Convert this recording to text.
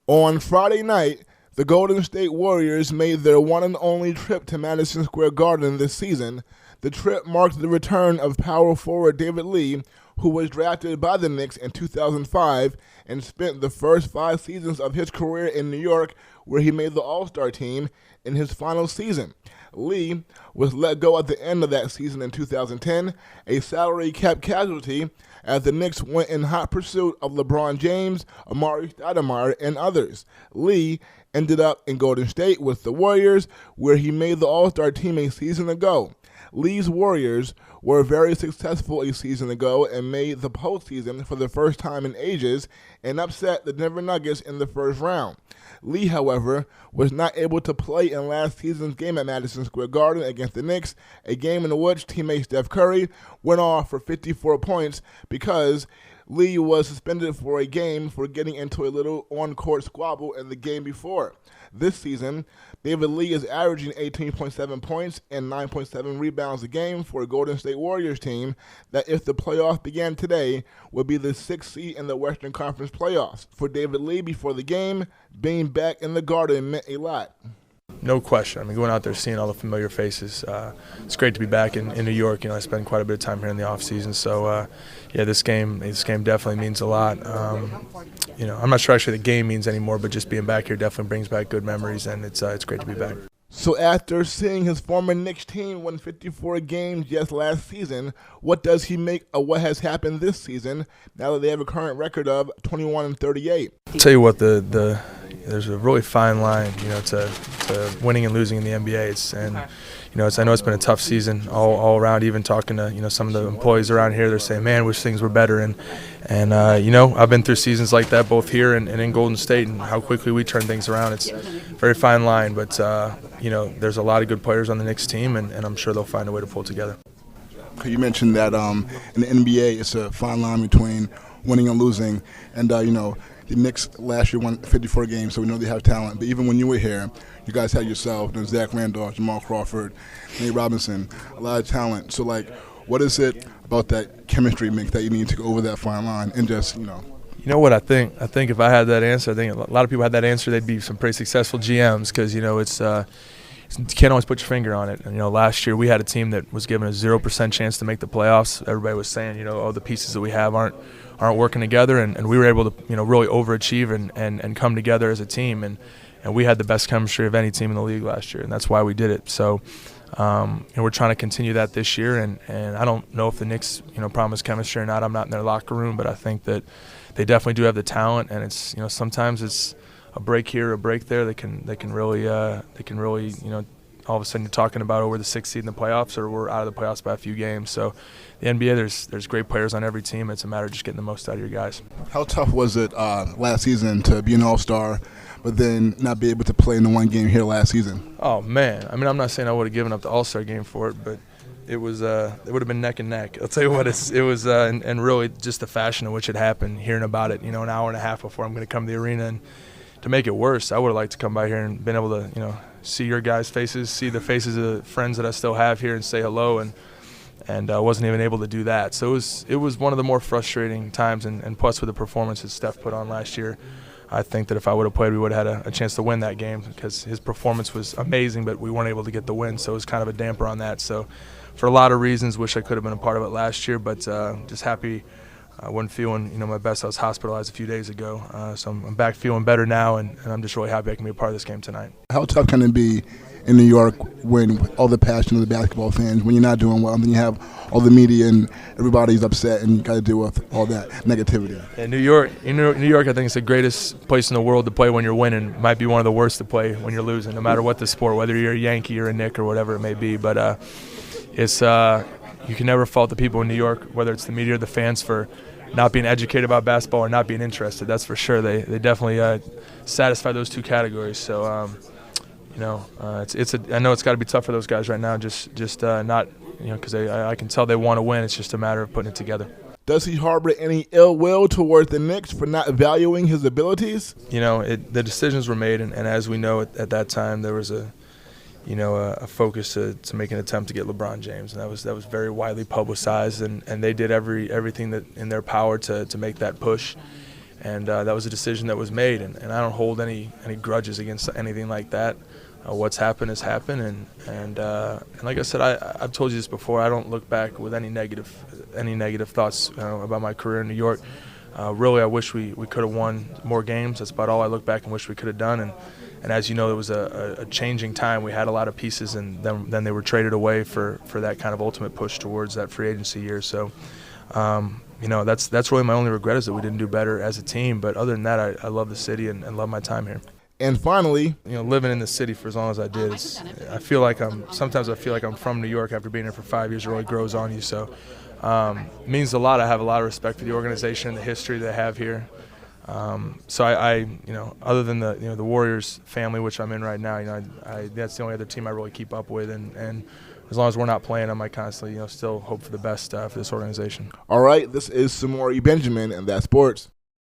On Friday night, the Golden State Warriors made their one and only trip to Madison Square Garden this season. The trip marked the return of power forward David Lee, who was drafted by the Knicks in 2005 and spent the first 5 seasons of his career in New York, where he made the All-Star team in his final season. Lee was let go at the end of that season in 2010, a salary cap casualty, as the Knicks went in hot pursuit of LeBron James, Amari Stoudemire, and others. Lee ended up in Golden State with the Warriors, where he made the All-Star team a season ago. Lee's Warriors were very successful a season ago and made the postseason for the first time in ages and upset the Denver Nuggets in the first round. Lee, however, was not able to play in last season's game at Madison Square Garden against the Knicks, a game in which teammate Steph Curry went off for 54 points because Lee was suspended for a game for getting into a little on-court squabble in the game before. This season, David Lee is averaging 18.7 points and 9.7 rebounds a game for a Golden State Warriors team that, if the playoffs began today, would be the 6th seed in the Western Conference playoffs. For David Lee, before the game, being back in the Garden meant a lot. No question. I mean, going out there, seeing all the familiar faces, it's great to be back in New York. You know, I spend quite a bit of time here in the off season, so yeah, this game definitely means a lot. You know, I'm not sure actually the game means anymore, but just being back here definitely brings back good memories, and it's great to be back. So after seeing his former Knicks team win 54 games just last season, what does he make of what has happened this season now that they have a current record of 21-38? I'll tell you what, there's a really fine line, you know, to winning and losing in the NBA. I know it's been a tough season all around. Even talking to some of the employees around here, they're saying, "Man, wish things were better." And I've been through seasons like that both here and in Golden State, and how quickly we turn things around. It's a very fine line, but there's a lot of good players on the Knicks team, and I'm sure they'll find a way to pull it together. You mentioned that in the NBA, it's a fine line between winning and losing, and the Knicks last year won 54 games, so we know they have talent. But even when you were here, you guys had yourself, Zach Randolph, Jamal Crawford, Nate Robinson, a lot of talent. So, what is it about that chemistry mix that you need to go over that fine line and just, You know what I think? I think if I had that answer, I think a lot of people had that answer, they'd be some pretty successful GMs because, you can't always put your finger on it. And, last year we had a team that was given a 0% chance to make the playoffs. Everybody was saying, the pieces that we have aren't working together, and we were able to, really overachieve and come together as a team. And we had the best chemistry of any team in the league last year, and that's why we did it. So, we're trying to continue that this year. And I don't know if the Knicks, promise chemistry or not. I'm not in their locker room, but I think that they definitely do have the talent. And it's, sometimes it's a break here, a break there. They can really, all of a sudden you're talking about over the 6th seed in the playoffs, or we're out of the playoffs by a few games. So the NBA, there's great players on every team. It's a matter of just getting the most out of your guys. How tough was it last season to be an All-Star, but then not be able to play in the one game here last season? Oh man, I mean, I'm not saying I would have given up the All-Star game for it, but it was it would have been neck and neck. I'll tell you what, it was and really just the fashion in which it happened. Hearing about it, an hour and a half before I'm going to come to the arena, and to make it worse, I would have liked to come by here and been able to see your guys' faces, see the faces of the friends that I still have here, and say hello, and I wasn't even able to do that. So it was one of the more frustrating times, and plus with the performance that Steph put on last year, I think that if I would have played, we would have had a chance to win that game because his performance was amazing, but we weren't able to get the win, so it was kind of a damper on that. So for a lot of reasons, wish I could have been a part of it last year, but just happy. I wasn't feeling, my best. I was hospitalized a few days ago, so I'm back feeling better now, and I'm just really happy I can be a part of this game tonight. How tough can it be in New York when all the passion of the basketball fans, when you're not doing well, and then you have all the media and everybody's upset, and you got to deal with all that negativity? In New York, I think it's the greatest place in the world to play when you're winning. It might be one of the worst to play when you're losing, no matter what the sport, whether you're a Yankee or a Knick or whatever it may be. But it's you can never fault the people in New York, whether it's the media or the fans, for not being educated about basketball or not being interested. That's for sure. They definitely satisfy those two categories. So I know it's got to be tough for those guys right now. Just not because I can tell they want to win. It's just a matter of putting it together. Does he harbor any ill will towards the Knicks for not valuing his abilities? The decisions were made, and as we know at that time there was a focus to make an attempt to get LeBron James, and that was very widely publicized, and they did everything that in their power to make that push. that was a decision that was made, and I don't hold any grudges against anything like that. What's happened has happened, and like I said, I've told you this before. I don't look back with any negative thoughts about my career in New York. Really, I wish we could have won more games. That's about all I look back and wish we could have done. And as you know, it was a changing time. We had a lot of pieces, and then they were traded away for that kind of ultimate push towards that free agency year. So, that's really my only regret, is that we didn't do better as a team. But other than that, I love the city and love my time here. And finally, living in the city for as long as I did, I feel like I'm from New York after being here for 5 years. It really grows on you. So it means a lot. I have a lot of respect for the organization and the history they have here. So I other than the Warriors family, which I'm in right now, that's the only other team I really keep up with, and as long as we're not playing, I might constantly still hope for the best for this organization. All right, this is Samori Benjamin, and that's sports.